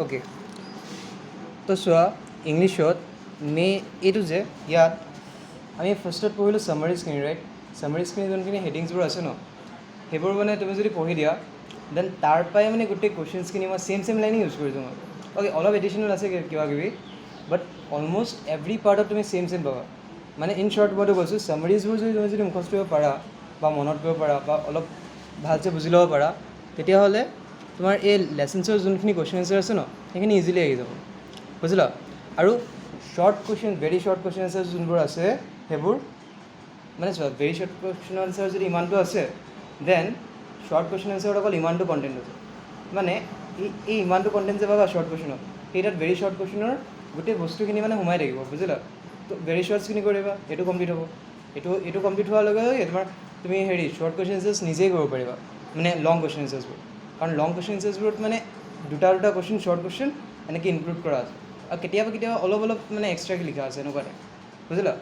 Okay, তো চোৱা ইংলিছত এইটো যে ইয়াত আমি ফাৰ্ষ্টত পঢ়িলোঁ চামাৰিজখিনি, ৰাইট? চামাৰিজখিনি যোনখিনি হেডিংছবোৰ আছে ন, সেইবোৰ মানে তুমি যদি পঢ়ি দিয়া দেন তাৰ পৰাই মানে গোটেই কুৱেশ্যনছখিনি মই ছেম লাইনে ইউজ কৰিছোঁ মই। অ'কে, অলপ এডিশ্যনেল আছে কিবা কিবি, বাট অলম'ষ্ট এভৰি পাৰ্টত তুমি ছেম পাবা। মানে ইন শ্বৰ্ট মইতো কৈছোঁ, চামাৰিজবোৰ যদি তুমি যদি মুখস্থ কৰিব পাৰা বা মনত কৰিব পাৰা বা অলপ ভালছে বুজি ল'ব পাৰা, তেতিয়াহ'লে তোমাৰ এই লেচনছৰ যোনখিনি কুৱেশ্যন এনচাৰ আছে ন, সেইখিনি ইজিলি আহি যাব, বুজিলা? আৰু short question, very short question answer যোনবোৰ আছে সেইবোৰ মানে চোৱা, ভেৰি শ্বৰ্ট কুৱেশ্যন এনচাৰ যদি ইমানটো আছে দেন শ্বৰ্ট কুৱেশ্যন এনচাৰত অকল ইমানটো কণ্টেণ্ট আছে। মানে এই ইমানটো কণ্টেণ্ট যে পাবা শ্বৰ্ট কুৱেশ্যনত, সেই তাত ভেৰি শ্বৰ্ট কুৱেশ্যনৰ গোটেই বস্তুখিনি মানে সোমাই থাকিব, বুজিলা? তো ভেৰি শ্বৰ্টছখিনি কৰিবা, এইটো কমপ্লিট হ'ব। এইটো কমপ্লিট হোৱাৰ লগে লগে তুমি শ্বৰ্ট কুৱেশ্যন এনচাৰ্ছ নিজেই কৰিব পাৰিবা, মানে লং কুৱেশ্যন এনচাৰ্ছবোৰ। কাৰণ লং কুৱেশ্যন এনচাৰ্ছবোৰত মানে দুটা কুৱেশ্যন শ্বৰ্ট কুৱেশ্যন এনেকৈ ইনক্লুড কৰা আছে, আৰু কেতিয়াবা অলপ মানে এক্সট্ৰাকৈ লিখা আছে এনেকুৱা টাইপ, বুজিলা?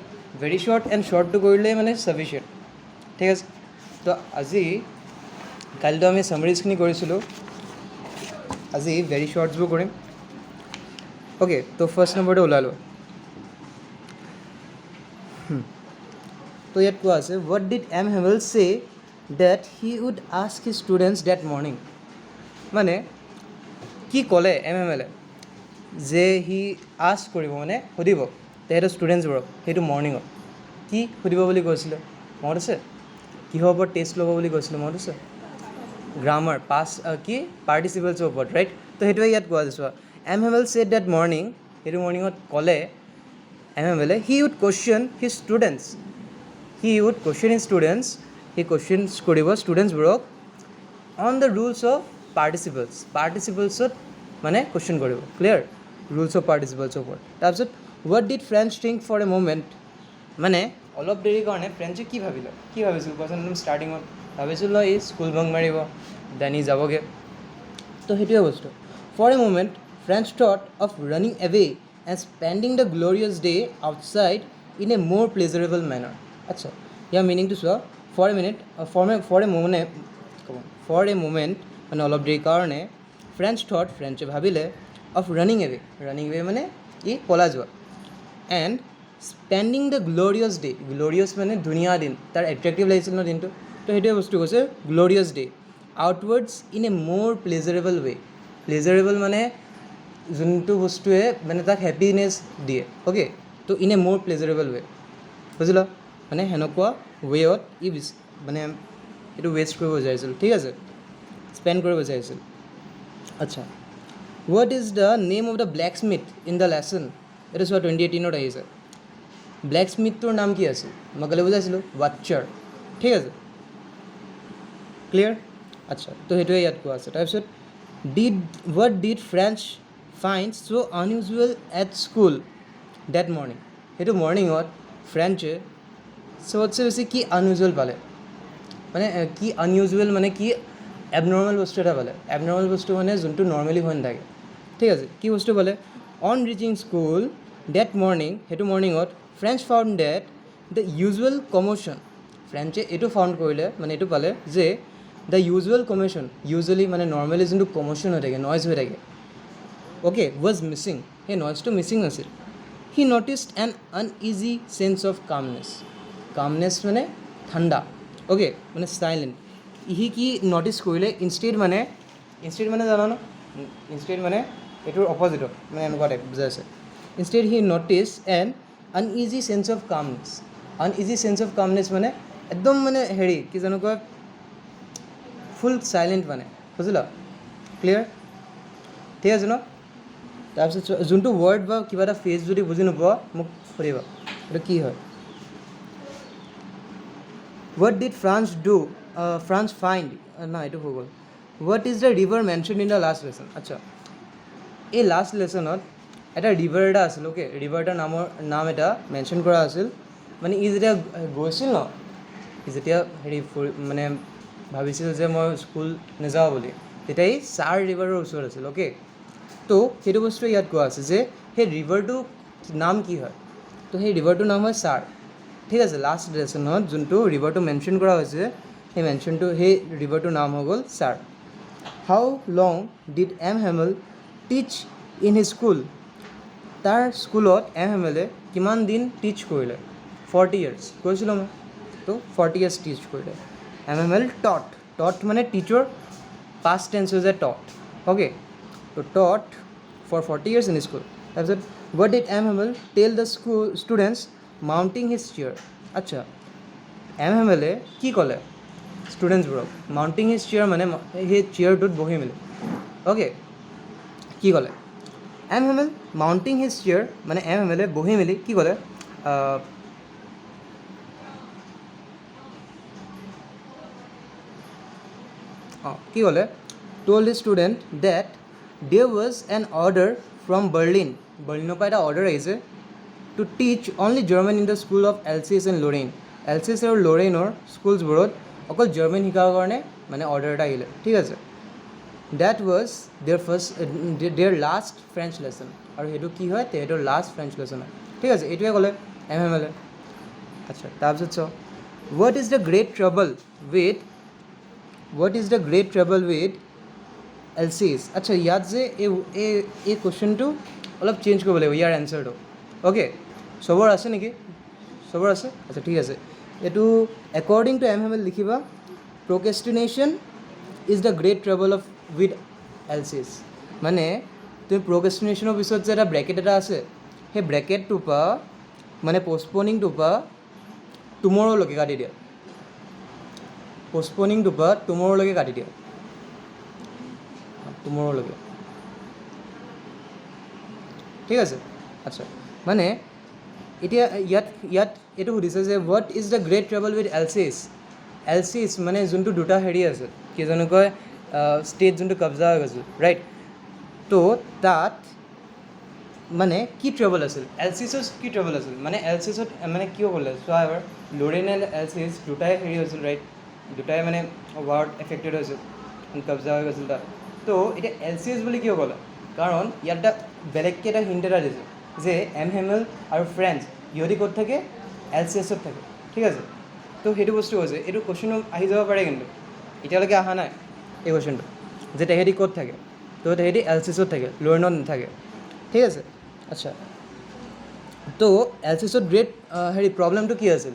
ভেৰি শ্বৰ্ট এণ্ড শ্বৰ্টটো কৰিলেই মানে ছাফিচিয়েণ্ট, ঠিক আছে? তো কালিতো আমি চামাৰিজখিনি কৰিছিলোঁ, আজি ভেৰি শ্বৰ্টছবোৰ কৰিম। অ'কে, তো ফাৰ্ষ্ট নম্বৰটো ওলালোঁ। তো ইয়াত কোৱা আছে, what did M Hamel say that he would ask his students that morning. মানে কি ক'লে এম হেভেলে যে সি আস্ক কৰিব, মানে সুধিব তেহেঁতৰ ষ্টুডেণ্টছবোৰক সেইটো মৰ্ণিঙত। কি সুধিব বুলি কৈছিলে মনত আছে? কিহৰ ওপৰত টেষ্ট ল'ব বুলি কৈছিলে মনত আছে? গ্ৰামাৰ, পাৰ্টিচিপেলছৰ ওপৰত, ৰাইট? তো সেইটোৱে ইয়াত কোৱা আছে। চোৱা, M Hamel said that morning, সেইটো মৰ্ণিঙত ক'লে এম হেভেলে he would question his students, সি কুৱেশ্যনছ কৰিব ষ্টুডেণ্টছবোৰক অন দ্য ৰুলছ অফ পাৰ্টিচিপেলছত মানে কুৱেশ্যন কৰিব। ক্লিয়াৰ? ৰুলছ অফ পাৰ্টিচিপেলছৰ ওপৰত। তাৰপিছত what did Franz think for a moment, মানে অলপ দেৰিৰ কাৰণে ফ্ৰেঞ্চে কি ভাবিছিল কোৱাচোন? একদম ষ্টাৰ্টিঙত ভাবিছিল ন ই স্কুল বাংক মাৰিব, দেন ই যাবগৈ। তো সেইটোৱে বস্তু। For a moment Franz thought of running away and spending the glorious day outside in a more pleasurable manner. আচ্ছা, ইয়াৰ মিনিংটো চোৱা। ফৰ এ মুমেণ্ট মানে অলপ দেৰিৰ কাৰণে ফ্ৰেঞ্চে ভাবিলে অফ ৰানিং এৱে মানে ই পলাই যোৱা, and spending the glorious day, গ্ল'ৰিয়াছ মানে ধুনীয়া দিন, তাৰ এট্ৰেক্টিভ লাগিছিল ন দিনটো, তো সেইটোৱে বস্তু কৈছে গ্ল'ৰিয়াছ ডে আউটৱাৰ্ডছ ইন এ মোৰ প্লেজাৰেবল ৱে। প্লেজাৰেবল মানে যোনটো বস্তুৱে মানে তাক হেপিনেছ দিয়ে। অ'কে, তো ইন এ মোৰ প্লেজাৰেবল ৱে, বুজিলা? মানে সেনেকুৱা ৱেত ই মানে এইটো ৱেষ্ট কৰিব বিচাৰিছিল, ঠিক আছে? স্পেণ্ড কৰিব বিচাৰিছিল। আচ্ছা, what is the name of the black Smith in the lesson? এইটো চোৱা 2018 আহিছে। ব্লেক স্মিথটোৰ নাম কি আছিল? মই কালি বুজাইছিলোঁ, ৱাটচাৰ, ঠিক আছে? ক্লিয়াৰ? আচ্ছা, তো সেইটোৱে ইয়াত কোৱা আছে। তাৰপিছত what did Franz find so' unusual at school that morning? সেইটো মৰ্ণিঙত ফ্ৰেঞ্চে চবতছে বেছি কি আনইউজুৱেল পালে? মানে কি আনইউজুৱেল মানে কি এবনৰ্মেল বস্তু এটা পালে। এবনৰ্মেল বস্তু মানে যোনটো নৰ্মেলি হৈ নাথাকে, ঠিক আছে? কি বস্তু পালে? On reaching school that morning, সেইটো মৰ্ণিঙত Franz found that the usual commotion, ফ্ৰেঞ্চে এইটো ফাউণ্ড কৰিলে, মানে এইটো পালে যে দ্য ইউজুৱেল কমোশ্যন, ইউজুৱেলি মানে নৰ্মেলি যোনটো কমোশ্যন হৈ থাকে, নইজ হৈ থাকে, অ'কে, ৱাজ মিচিং, সেই নইজটো মিচিং আছিল। হি নটিছড N uneasy sense of calmness মানে ঠাণ্ডা, অ'কে, মানে চাইলেণ্ট। সি কি নটিছ কৰিলে? ইনষ্টেড মানে জানা ন? ইনষ্টেড মানে এইটোৰ অপজিটত, মানে এনেকুৱা টাইপ বুজাইছে। Instead he notice an uneasy sense of calmness মানে একদম মানে হেৰি কি জানো কয়, ফুল চাইলেণ্ট মানে, বুজিলা? ক্লিয়াৰ? ঠিক আছে ন? তাৰপিছত যোনটো ৱৰ্ড বা কিবা এটা ফ্ৰেজ যদি বুজি নোপোৱা মোক সুধিবা এইটো কি হয়। হোৱাট ডিড ফ্ৰান্স ফাইণ্ড, নাই এইটো হৈ গ'ল। What is the river mention in the last lesson? আচ্ছা, এই লাষ্ট লেচনত এটা ৰিভাৰ এটা আছিল, অ'কে, ৰিভাৰ এটাৰ নাম এটা মেনশ্যন কৰা আছিল। মানে ই যেতিয়া গৈছিল ন, যেতিয়া মানে ভাবিছিল যে মই স্কুল নাযাওঁ বুলি, তেতিয়া ই ছাৰ ৰিভাৰৰ ওচৰত আছিল, অ'কে। তো সেইটো বস্তু ইয়াত কোৱা আছে যে সেই ৰিভাৰটোৰ নাম কি হয়? তো সেই ৰিভাৰটোৰ নাম হয় ছাৰ, ঠিক আছে? লাষ্ট লেচনত যোনটো ৰিভাৰটো মেনশ্যন কৰা হৈছে, সেই ৰিভাৰটোৰ নাম হৈ গ'ল sir. How long did M Hamel teach in his school. তাৰ স্কুলত এমএমএলে কিমান দিন টিচ কৰিলে 40 years কৈছিলোঁ মই তো 40 years টিচ কৰিলে এমএমএল টট মানে টিচাৰ past tense হৈছে taught okay তো taught for 40 years in school তাৰপিছত what did এমএমএল tell the school students mounting his chair আচ্ছা এমএমএলে কি ক'লে ষ্টুডেণ্টছবোৰক মাউণ্টিং হিজ চেয়াৰ মানে সেই চেয়াৰটোত বহি মেলি অ'কে কি ক'লে এমএমএল মাউণ্টিং হিজ চেয়াৰ মানে এমএমএলে বহি মেলি কি ক'লে কি ক'লে told the student that there was an order from বাৰ্লিনৰ পৰা এটা অৰ্ডাৰ আহিছে to teach only German in the school of Alsace and Lorraine Alsace আৰু লৰেইনৰ স্কুলছবোৰত অকল জাৰ্মান শিকাৰ কাৰণে মানে অৰ্ডাৰ এটা আহিলে ঠিক আছে that was their last French lesson আৰু সেইটো কি হয় তেহেঁতৰ লাষ্ট ফ্ৰেঞ্চ লেচন হয় ঠিক আছে এইটোৱে ক'লে এমএমএলে আচ্ছা তাৰপিছত চাওঁ what is the great trouble with Alsace আচ্ছা ইয়াত যে এই কুৱেশ্যনটো অলপ চেঞ্জ কৰিব লাগিব ইয়াৰ এনচাৰটো অ'কে চবৰ আছে নেকি চবৰ আছে আচ্ছা ঠিক আছে এইটো একৰ্ডিং টু এমএমএল লিখিবা procrastination is the great trouble with Alsace মানে তুমি procrastinationৰ পিছত যে এটা ব্ৰেকেট এটা আছে সেই ব্ৰেকেটটোৰ পৰা মানে পষ্টপনিংটোৰ পৰা টুমৰ'লৈকে কাটি দিয়া পষ্টপনিংটোৰ পৰা টুমৰ'লৈকে কাটি দিয়া টুমৰ'লৈকে ঠিক আছে আচ্ছা মানে এতিয়া ইয়াত এইটো সুধিছে যে what is the great trouble with Alsace মানে যোনটো দুটা হেৰি আছে কি জানো কয় ষ্টেট যোনটো কব্জা হৈ গৈছিল ৰাইট তো তাত মানে কি ট্ৰেভেল আছিল এলচিছত কি ট্ৰেভেল আছিল মানে এলচিছত মানে কিয় ক'লে চোৱা এবাৰ লৰেইন এণ্ড এলচিছ দুটাই হেৰি হৈছিল ৰাইট দুটাই মানে ৱাৰ্ড এফেক্টেড হৈছিল কব্জা হৈ গৈছিল তাত তো এতিয়া এলচিছ বুলি কিয় ক'লে কাৰণ ইয়াত এটা বেলেগকৈ এটা হিণ্ট এটা দিছে যে এমএমএল আৰু ফ্ৰেণ্ডছ ইহঁতি ক'ত থাকে এলচিএছত থাকে ঠিক আছে তো সেইটো বস্তু হৈছে এইটো কুৱেশ্যনো আহি যাব পাৰে কিন্তু এতিয়ালৈকে অহা নাই এই কুৱেশ্যনটো যে তেহেঁতি ক'ত থাকে তো তেহেঁতি এলচিএছত থাকে লৰেইনত নাথাকে ঠিক আছে আচ্ছা তো এলচিএছত গ্ৰেট হেৰি প্ৰব্লেমটো কি আছিল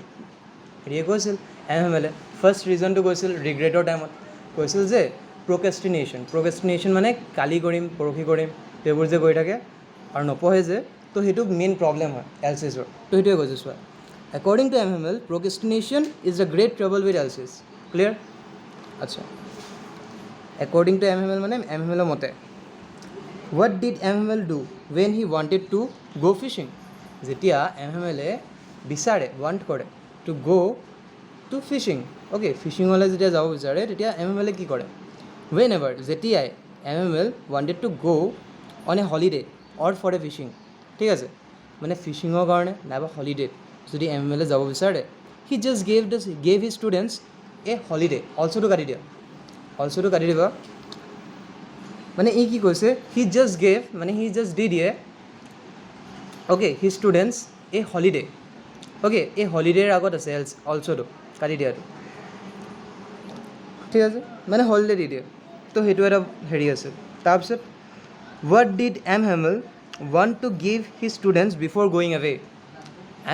হেৰিয়ে কৈছিল এমএমএলে ফাৰ্ষ্ট ৰিজনটো কৈছিল ৰিগ্ৰেটৰ টাইমত কৈছিল যে প্ৰকেষ্টিনেশ্যন মানে কালি কৰিম পৰহি কৰিম সেইবোৰ যে কৰি থাকে আৰু নপঢ়ে যে তো সেইটো মেইন প্ৰব্লেম হয় এলচিএছৰ তো সেইটোৱে কৈছোঁ চোৱা according to MML procrastination is the great trouble with Alsace clear আচ্ছা একৰ্ডিং টু এমএমএল মানে এমএমএলৰ মতে what did MML do when he wanted to go' fishing যেতিয়া এমএমএলে বিচাৰে ৱান্ট কৰে টু গ' টু ফিচিং অ'কে ফিচিঙলৈ যেতিয়া যাব বিচাৰে তেতিয়া এমএমএলে কি কৰে ৱেন এভাৰ যেতিয়াই এমএমএল wanted to go' on a holiday or for a fishing ঠিক আছে মানে ফিচিঙৰ কাৰণে নাইবা হলিডেত যদি এমএমএলে যাব বিচাৰে he just gave his students a holiday অলছ'টো কাটি দিবা মানে ই কি কৈছে হি জাষ্ট গেভ মানে হি জাষ্ট দি দিয়ে okay he students a holiday okay এই হলিডেৰ আগত আছে অলছ'টো কাটি দিয়াটো ঠিক আছে মানে হলিডে দি দিয়ে তো সেইটো এটা হেৰি আছে তাৰপিছত what did MML want to give his students before going away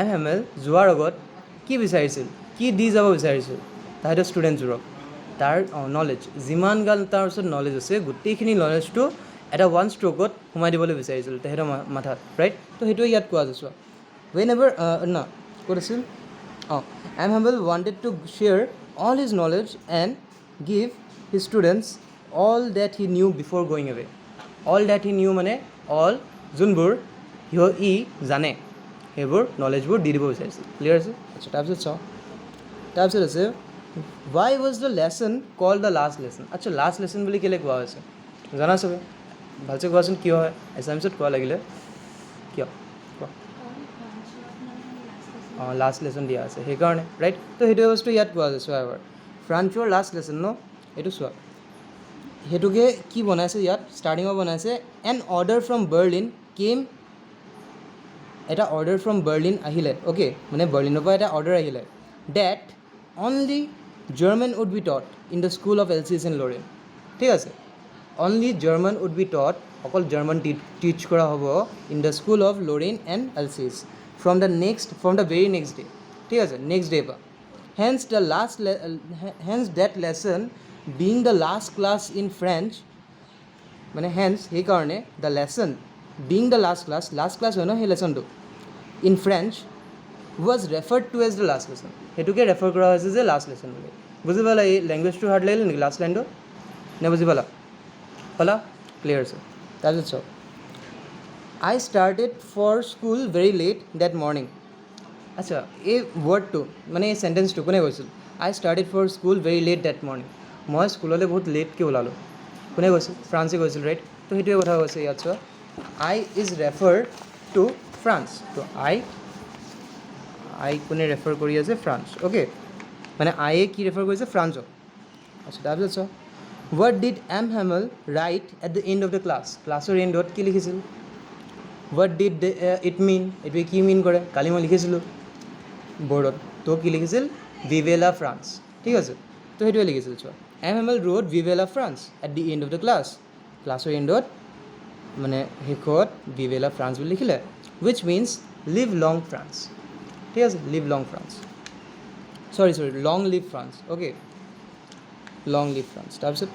MML যোৱাৰ আগত কি বিচাৰিছিল কি দি যাব বিচাৰিছিল তাহাঁতৰ ষ্টুডেণ্টছবোৰক তাৰ নলেজ যিমান গাল তাৰ ওচৰত নলেজ আছে গোটেইখিনি নলেজটো এটা ওৱান ষ্ট্ৰ'কত সোমাই দিবলৈ বিচাৰিছিল তেহেঁতৰ মাথাত ৰাইট তো সেইটোৱে ইয়াত কোৱা আছে চোৱা ৱেন এভাৰ ক'ত আছিল MML wanted to share all his knowledge and give his students all that he knew before going away all that he knew মানে অল যোনবোৰ ই জানে সেইবোৰ নলেজবোৰ দি দিব বিচাৰিছিল ক্লিয়াৰ আছে আচ্ছা তাৰপিছত আছে why was the lesson called the last lesson আচ্ছা লাষ্ট লেচন বুলি কেলৈ কোৱা হৈছে জানা চবে ভালছে কোৱাচোন কিয় হয় এছামিছত কোৱা লাগিলে কিয় কোৱা লাষ্ট লেচন দিয়া আছে সেইকাৰণে ৰাইট তো সেইটো বস্তু ইয়াত কোৱা আছে চোৱা এবাৰ ফ্ৰান্সৰ লাষ্ট লেচন ন এইটো চোৱা সেইটোকে কি বনাইছে ইয়াত ষ্টাৰ্টিঙত বনাইছে an order from Berlin came এটা অৰ্ডাৰ ফ্ৰম বাৰ্লিন আহিলে অ'কে মানে বাৰ্লিনৰ পৰা এটা অৰ্ডাৰ আহিলে that only German would be taught in the school of Alsace and Lorraine ঠিক আছে only German would be taught অকল জাৰ্মান টিচ কৰা হ'ব in the school of Lorraine and Alsace from the very next day, ঠিক আছে, next day পৰা। Hence that lesson being the last class in French, মানে সেইকাৰণে the lesson being the last class হয় ন সেই লেচনটো in French was referred to as the last lesson, সেইটোকে ৰেফাৰ কৰা হৈছে যে লাষ্ট লেচন বুলি। বুজি পালা এই লেংগুৱেজটো হাৰ্ড লাগিলে নেকি লাষ্ট লাইনটো, নে বুজি পালা ক্লিয়াৰ আছে। তাৰপিছত চাওক, I started for school very late that morning. আচ্ছা, এই ৱৰ্ডটো মানে এই চেণ্টেঞ্চটো কোনে কৈছিল? I started for school very late that morning, মই স্কুললৈ বহুত লেটকৈ ওলালোঁ। কোনে কৈছিল? ফ্ৰান্সে কৈছিল, ৰাইট। তো সেইটোৱে কথা কৈছে ইয়াত চোৱা, I is refer to Franz. তো আই কোনে ৰেফাৰ কৰি আছে? Franz, okay. মানে আইয়ে কি ৰেফাৰ কৰিছে? ফ্ৰান্সক। আচ্ছা, তাৰপিছত চোৱা, what did M Hamel write at the end of the class, ক্লাছৰ এণ্ডত কি লিখিছিল? হোৱাট ডিড ইট মিন, এইটোৱে কি মিন কৰে? কালি মই লিখিছিলোঁ বৰ্ডত, তো কি লিখিছিল? ভিভেলা ফ্ৰান্স, ঠিক আছে। তো সেইটোৱে লিখিছিল চোৱা, M Hamel wrote vive la France at the end of the class, ক্লাছৰ এণ্ডত মানে শেষত ভিভেলা ফ্ৰান্স বুলি লিখিলে, which means live long France, ঠিক আছে, live long France, sorry long live France, okay, long live France. তাৰপিছত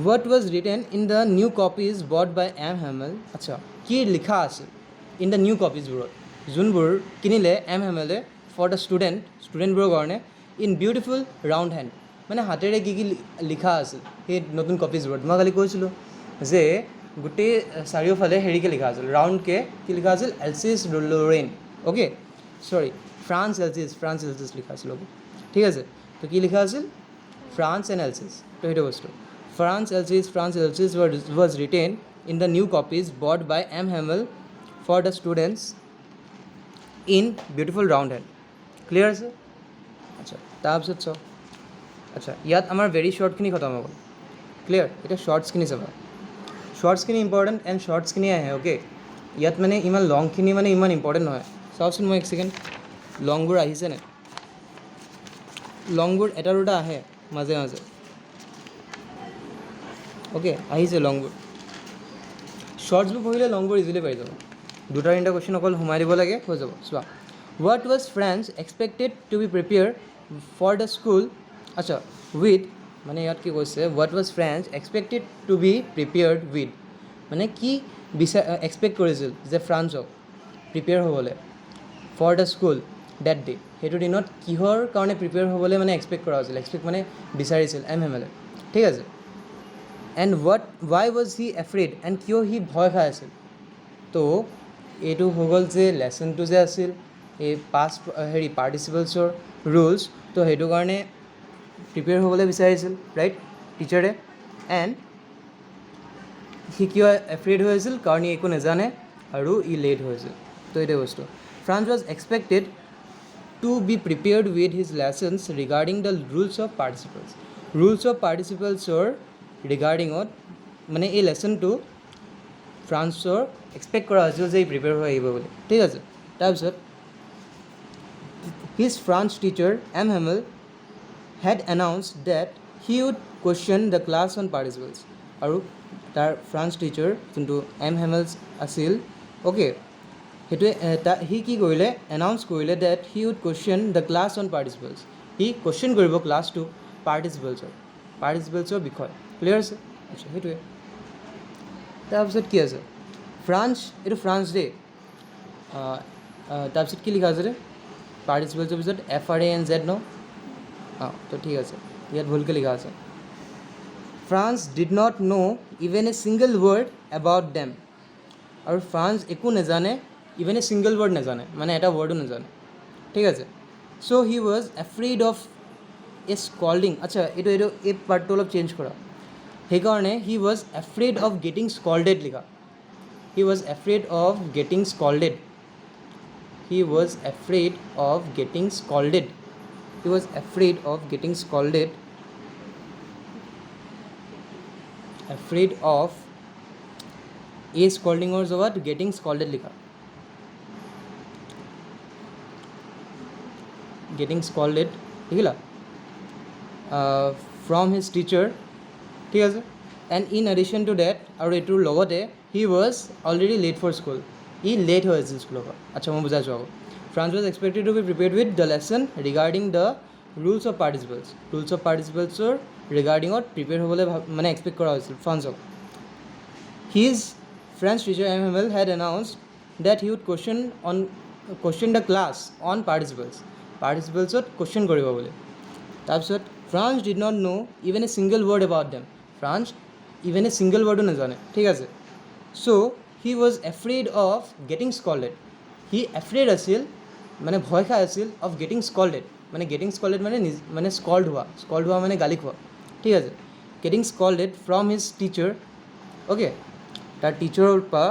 what was written in the new copies bought by M হেমেল, আচ্ছা, কি লিখা আছিল ইন দ্য নিউ কপিজবোৰত, যোনবোৰ কিনিলে এম হেমেলে ফৰ দ্য ষ্টুডেণ্টবোৰৰ কাৰণে, ইন বিউটিফুল ৰাউণ্ড হেণ্ড, মানে হাতেৰে কি কি লিখা আছিল সেই নতুন কপিজবোৰত। মই কালি কৈছিলোঁ যে গোটেই চাৰিওফালে হেৰিকৈ লিখা আছিল, ৰাউণ্ডকৈ কি লিখা আছিল? এলচিছ লৰেইন, অ'কে, চৰি ফ্ৰান্স এলচিছ লিখা আছিল, অ'কে, ঠিক আছে। তো কি লিখা আছিল? ফ্ৰান্স এণ্ড এলচিছ, তো সেইটো বস্তু France Elsis was written in the new copies bought by M. Hamel for the students in beautiful round hand. Clear আছে? আচ্ছা, তাৰপিছত চাওঁ, আচ্ছা ইয়াত আমাৰ ভেৰি শ্বৰ্টখিনি খতম হৈ গ'ল, ক্লিয়াৰ। এতিয়া শ্বৰ্টছখিনি চাবা, শ্বৰ্টছখিনি ইম্পৰ্টেণ্ট এণ্ড শ্বৰ্টছখিনি আহে, অ'কে। ইয়াত মানে ইমান লংখিনি মানে ইমান ইম্পৰ্টেণ্ট নহয়। চাওকচোন মই এক ছেকেণ্ড, লংবোৰ আহিছেনে? লংবোৰ এটা দুটা আহে মাজে মাজে, অ'কে, আহিছে লংবোৰ। শ্বৰ্টছবোৰ পঢ়িলে লংবোৰ ইজিলি পাই যাব, দুটা তিনিটা কুৱেশ্যন অকল সোমাই দিব লাগে, হৈ যাব। চোৱা, what was Franz expected to be prepare for the school, আচ্ছা, উইথ, মানে ইয়াত কি কৈছে? What was Franz expected to be prepared with, মানে কি এক্সপেক্ট কৰিছিল যে ফ্ৰান্সক প্ৰিপেয়াৰ হ'বলৈ for the school that day, সেইটো দিনত কিহৰ কাৰণে প্ৰিপেয়াৰ হ'বলৈ মানে এক্সপেক্ট কৰা হৈছিল, মানে বিচাৰিছিল এম হেমেলে, ঠিক আছে। And Y was he afraid, and কিয় সি ভয় খাই আছিল? তো এইটো হৈ গ'ল যে লেচনটো যে আছিল এই পাৰ্টিচিপলছৰ ৰুলছ, তো সেইটো কাৰণে প্ৰিপেয়াৰ হ'বলৈ বিচাৰিছিল, ৰাইট, টিচাৰে। এণ্ড সি কিয় এফ্ৰেড হৈ আছিল? কাৰণ ই একো নাজানে আৰু ই লেট হৈছিল, তো এইটোৱে বস্তু। Franz was expected to be prepared with his lessons regarding the rules of পাৰ্টিচিপলছৰ ৰিগাৰ্ডিঙত, মানে এই লেচনটো ফ্ৰান্সৰ এক্সপেক্ট কৰা হৈছিল যে ই প্ৰিপেয়াৰ হৈ আহিব বুলি, ঠিক আছে। তাৰপিছত his French teacher M Hamel had announced that he would question the class on participles, আৰু তাৰ ফ্ৰান্স টিচাৰ যোনটো এম হেমেলছ আছিল, অ'কে, সেইটোৱে সি কি কৰিলে? এনাউন্স কৰিলে that he would question the class on participles, সি কুৱেশ্যন কৰিব ক্লাছটো পাৰ্টিচিপলছৰ বিষয়, ক্লিয়াৰ আছে? আচ্ছা, সেইটোৱে। তাৰপিছত কি আছে? এইটো ফ্ৰান্স ডে, তাৰপিছত কি লিখা আছে? পাৰ্টিচিপলছৰ পিছত FRANZ ন? অঁ, তো ঠিক আছে, ইয়াত ভুলকৈ লিখা আছে। France did not no' even a single word about them, আৰু ফ্ৰান্স একো নাজানে, ইভেন এ ছিংগল ৱৰ্ড নাজানে, মানে এটা ৱৰ্ডো নাজানে, ঠিক আছে। So' he was afraid of a scolding, আচ্ছা এই পাৰ্টটো অলপ চেঞ্জ কৰা, সেইকাৰণে he was afraid of getting scolded লিখা, he was afraid of getting scolded, he was afraid of getting scolded, he was afraid of getting scolded, afraid of এই স্কল্ডিঙৰ জগত গেটিং স্কল্ডেড লিখা, গেটিং স্কল্ডেড লিখিলা from his teacher, ঠিক আছে। And in addition to that আৰু এইটোৰ লগতে he was already late for school ই লেট হৈ আছিল স্কুলৰ পৰা আচ্ছা মই বুজাইছোঁ আকৌ Franz was expected to be prepared with the lesson regarding the rules of পাৰ্টিচিপেলছৰ ৰিগাৰ্ডিঙত প্ৰিপেয়াৰ হ'বলৈ মানে এক্সপেক্ট কৰা হৈছিল ফ্ৰান্সক his French teacher MML had announced that he would question the class on participles. Participles question কৰিব বুলি তাৰপিছত France did not know even a single word about them. France even a single word নাজানে ঠিক আছে so he was afraid of getting scolded. He afraid আছিল মানে ভয় খাই আছিল of getting scolded. মানে getting scolded মানে scold হোৱা মানে গালি খোৱা ঠিক আছে getting scolded from his teacher okay তাৰ টিচাৰৰ পৰা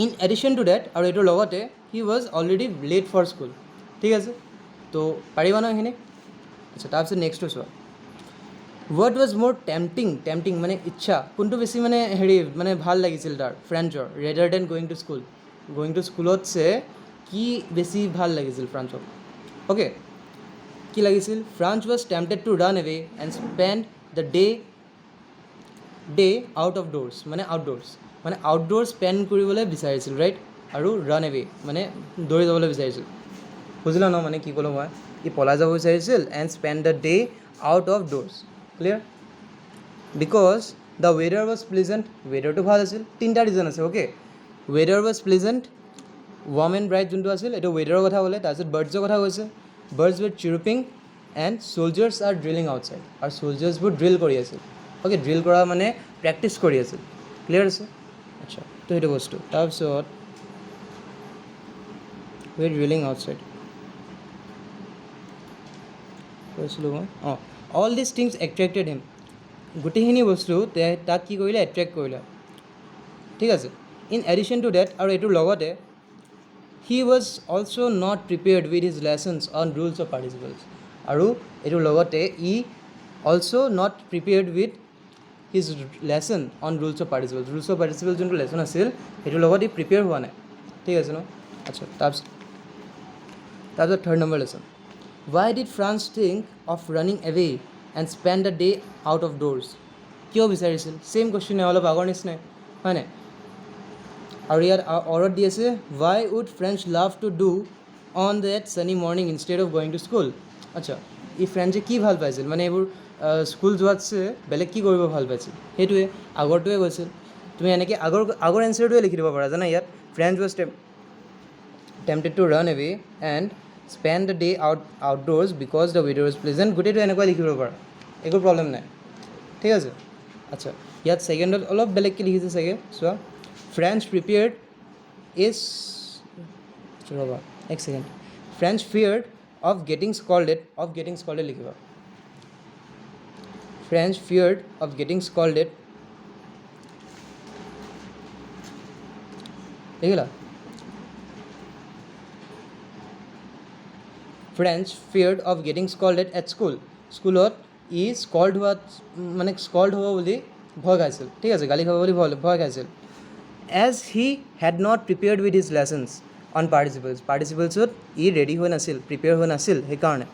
ইন এডিশ্যন টু ডেট আৰু এইটোৰ লগতে he was already late for school ঠিক আছে তো পাৰিবা ন এইখিনি আচ্ছা তাৰপিছত নেক্সটটো চোৱা হোৱাট ৱাজ মোৰ টেম্পটিং মানে ইচ্ছা কোনটো বেছি মানে হেৰি মানে ভাল লাগিছিল তাৰ ফ্ৰেঞ্চৰ ৰেডাৰ দেন গোয়িং টু স্কুলতছে কি বেছি ভাল লাগিছিল ফ্ৰান্সক অ'কে কি লাগিছিল Franz was tempted to run away and spend the day out of doors মানে আউটড'ৰ স্পেণ্ড কৰিবলৈ বিচাৰিছিল ৰাইট আৰু ৰান এৱে মানে দৌৰি যাবলৈ বিচাৰিছিল বুজিলা ন মানে কি ক'লোঁ মই ই পলাই যাব বিচাৰিছিল and spend the day out of doors clear because the weather was pleasant ৱেডাৰটো ভাল আছিল তিনিটা ৰিজন আছে okay weather was pleasant warm and bright যোনটো আছিল এইটো ৱেডাৰৰ কথা ক'লে তাৰপিছত বাৰ্ডছৰ কথা কৈছে birds were chirping and soldiers are drilling outside আৰু চ'লজাৰ্ছবোৰ ড্ৰিল কৰি আছিল অ'কে ড্ৰিল কৰা মানে প্ৰেক্টিছ কৰি আছিল ক্লিয়াৰ আছে আচ্ছা তো সেইটো বস্তু তাৰপিছত ৱেৰ ড্ৰিলিং আউটছাইড কৈছিলোঁ মই অঁ অল দিছ থিংছ এট্ৰেক্টেড হিম গোটেইখিনি বস্তু তাক কি কৰিলে এট্ৰেক্ট কৰিলে ঠিক আছে ইন এডিশ্যন টু ডেট আৰু এইটোৰ লগতে he was also' not prepared with his lessons on rules of participles আৰু এইটোৰ লগতে ই also' not prepared with his lesson on rules of participle যোনটো লেচন আছিল সেইটোৰ লগত ই প্ৰিপেয়াৰ হোৱা নাই ঠিক আছে ন আচ্ছা তাৰপিছত third number lesson why did Franz think of running away and spend the day out of doors কিয় বিচাৰিছিল ছেইম কুৱেশ্যনে অলপ আগৰ নিচিনাই হয় নাই আৰু ইয়াত অৰ্ডাৰ দি আছে why would Franz love to do on that sunny morning instead of going to school আচ্ছা ই ফ্ৰেঞ্চে কি ভাল পাইছিল মানে এইবোৰ স্কুল যোৱাতছে বেলেগ কি কৰিব ভাল পাইছিল সেইটোৱে আগৰটোৱে কৈছিল তুমি এনেকৈ আগৰ এনচাৰটোৱে লিখি দিব পাৰা জানা ইয়াত Franz was tempted to run away and spend the day outdoors because the weather was pleasant গোটেইটো এনেকুৱা লিখি দিব পাৰা একো প্ৰব্লেম নাই ঠিক আছে আচ্ছা ইয়াত ছেকেণ্ডত অলপ বেলেগকৈ লিখিছে চাগে চোৱা ফ্ৰেঞ্চ প্ৰিপেয়াৰ্ড ৰ'বা এক second Franz feared of getting scolded লিখিবা Franz feared of getting scolded দেখিলা Franz feared of getting scolded at স্কুলত ই স্কল্ড হ'ব বুলি ভয় খাইছিল ঠিক আছে গালি খাব বুলি ভয় খাইছিল as he had not prepared with his lessons on পাৰ্টিচিপেলছত ই ৰেডি হৈ নাছিল প্ৰিপেয়াৰ হৈ নাছিল সেইকাৰণে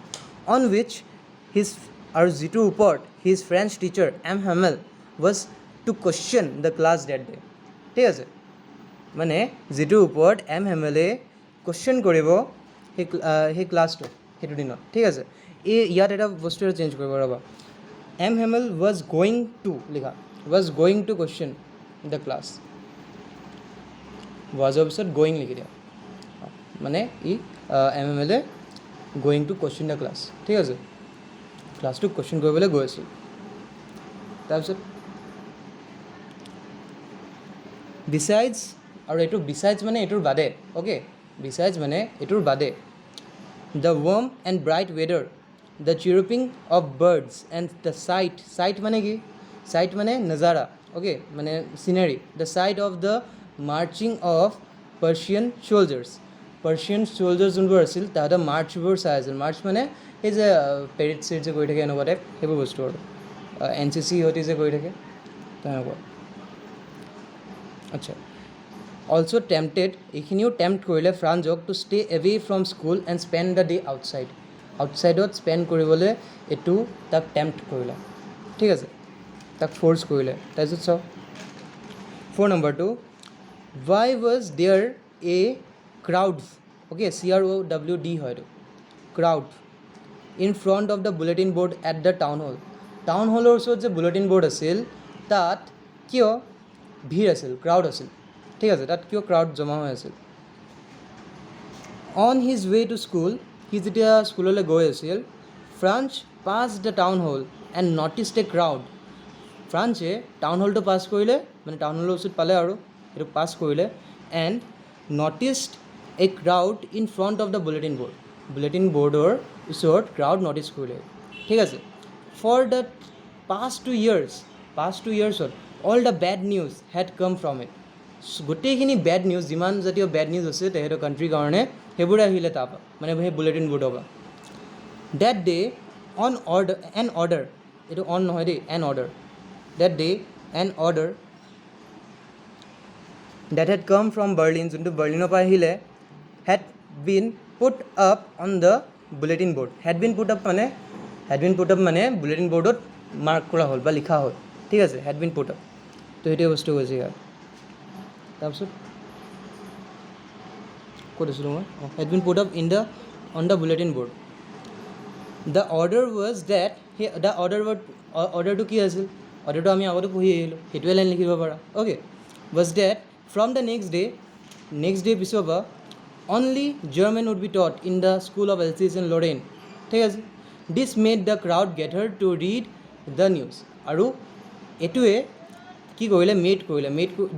অন উইচ হিজ আৰু যিটোৰ ওপৰত his French teacher M Hamel was to question the class that day ঠিক আছে মানে যিটোৰ ওপৰত এম হেমেলে কুৱেশ্যন কৰিব সেই ক্লাছটো সেইটো দিনত ঠিক আছে ইয়াত এটা বস্তু এটা চেঞ্জ কৰিব ৰ'বা M Hamel was going to question the class ৱাজৰ পিছত গ'য়িং লিখি দিয়া মানে এম হেমেলে going to question the class ঠিক আছে ক্লাছটোক কুৱেশ্যন কৰিবলৈ গৈ আছোঁ তাৰপিছত বিচাইডছ আৰু এইটো বিচাইডছ মানে এইটোৰ বাদে অ'কে বিচাইডছ মানে এইটোৰ বাদে the warm and bright weather the chirping of birds and the sight মানে কি চাইট মানে নজাৰা অ'কে মানে scenery the sight of the marching of Prussian soldiers যোনবোৰ আছিল তাহাঁতে মাৰ্চবোৰ চাই আছিল মাৰ্চ মানে সেই যে পেৰেড চেৰেড যে কৰি থাকে এনেকুৱা টাইপ সেইবোৰ বস্তু আৰু NCC সিহঁতি যে কৰি থাকে তেনেকুৱা আচ্ছা অলছ' টেম্পটেড এইখিনিও টেম্প্ট কৰিলে ফ্ৰান্সক to stay away from school and spend the day আউটছাইডত স্পেণ্ড কৰিবলৈ এইটো তাক টেম্প্ট কৰিলে ঠিক আছে তাক ফ'ৰ্চ কৰিলে। তাৰপিছত চাওক 4 নম্বৰটো, why was there a crowds, okay, CROWD হয় এইটো, crowd in front of the bulletin board at the town hall. Town হলৰ ওচৰত যে বুলেটিন বৰ্ড আছিল তাত কিয় ভিৰ আছিল, ক্ৰাউড আছিল, ঠিক আছে, তাত কিয় ক্ৰাউড জমা হৈ আছিল। On his way to school, সি যেতিয়া স্কুললৈ গৈ আছিল, Franz passed the town hall and noticed a crowd. ফ্ৰান্সে টাউন হলটো পাছ কৰিলে, মানে টাউন হলৰ ওচৰত পালে আৰু সেইটো পাছ কৰিলে, and noticed a crowd in front of the bulletin board. Bulletin বৰ্ডৰ ওচৰত ক্ৰাউড নটিছ কৰিলে, ঠিক আছে। For the past 2 years all the bad news had come from it. গোটেইখিনি বেড নিউজ, যিমান জাতীয় বেড নিউজ আছে তেখেতৰ কাণ্ট্ৰিৰ কাৰণে, সেইবোৰ আহিলে তাৰপৰা, মানে সেই বুলেটিন বৰ্ডৰ পৰা। That day on order, an order, এইটো অন নহয় দেই, an order, that day an order that had come from Berlin, যোনটো বাৰ্লিনৰ পৰা আহিলে, had been put up on the bulletin board. Had been put up মানে বুলেটিন বৰ্ডত mark কৰা হ'ল বা লিখা হ'ল, ঠিক আছে, হেড বিন পুট আপ। তো সেইটোৱে বস্তু হৈছে ইয়াত। তাৰপিছত ক'ত আছিলোঁ মই, had been put up on the bulletin board. The order was that, সেই দ্য অৰ্ডাৰটো কি আছিল, অৰ্ডাৰটো আমি আগতে পঢ়ি আহিলোঁ, সেইটোৱে লাইন লিখিব পাৰা, okay. Was that from the next day পিছৰ পৰা only German would be taught in the school of Alsace and Lorraine, ঠিক আছে। This made the crowd gather to read the news. আৰু এইটোৱে কি কৰিলে,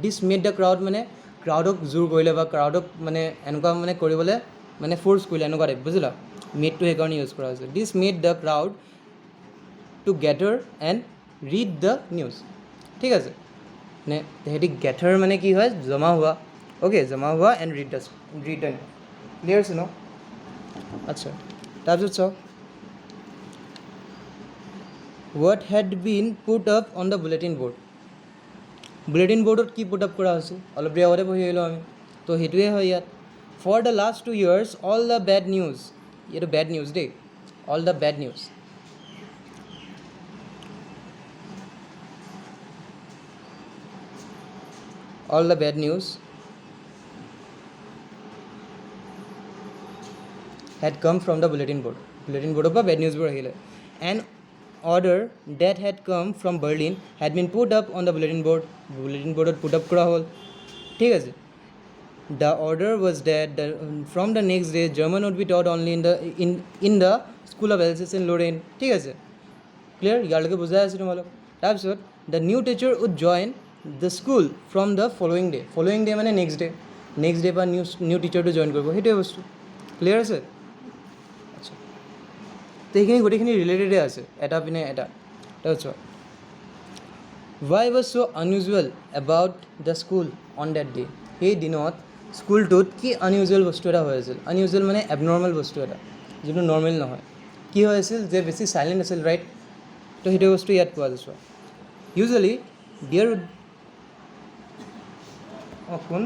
দিছ মেড দ্য ক্ৰাউড মানে ক্ৰাউডক জোৰ কৰিলে বা ক্ৰাউডক মানে এনেকুৱা মানে কৰিবলৈ মানে ফ'ৰ্চ কৰিলে, এনেকুৱা টাইপ, বুজিলা। মেডটো সেইকাৰণে ইউজ কৰা হৈছে। This made the crowd to gather and read the news, ঠিক আছে। মানে তেহেঁতি গেডাৰ মানে কি হয়, জমা হোৱা, অ'কে, জমা হোৱা and read the news, clear আছে ন। আচ্ছা, তাৰপিছত চাওক, what had been put up on the bulletin board. Bulletin বৰ্ডত কি পুট আপ কৰা হৈছিল, অলপ দেৰি আগতে পঢ়ি আহিলোঁ আমি, তো সেইটোৱে হয় ইয়াত। For the last 2 years all the bad news, এইটো বেড নিউজ দেই, all the bad news, all the bad news had come from the bulletin board. Bulletin board of bad news আহিলে। An order that had come from Berlin had been put up on the bulletin board. Bulletin board put up কৰা হ'ল, ঠিক আছে। The order was that from the next day German would be taught only in the school of Alsace and Lorraine, ঠিক আছে, clear, ইয়ালৈকে বুজাই আছোঁ তোমালোক। তাৰপিছত the new teacher would join the school from the following day মানে next day পৰা new টিচাৰটো join কৰিব, সেইটোৱে বস্তু, ক্লিয়াৰ আছে। আচ্ছা, তো সেইখিনি গোটেইখিনি ৰিলেটেডে আছে, এটা পিনে এটা। তাৰপিছত why was so unusual about the school on that day, সেই দিনত স্কুলটোত কি আনইউজুৱেল বস্তু এটা হৈ আছিল। আনইউজুৱেল মানে এবনৰ্মেল বস্তু এটা, যোনটো নৰ্মেল নহয়। কি হৈ আছিল, যে বেছি চাইলেণ্ট আছিল, ৰাইট। তো সেইটো বস্তু ইয়াত পোৱা গৈছে। ইউজুৱেলি ডিয়াৰ, অঁ কোন,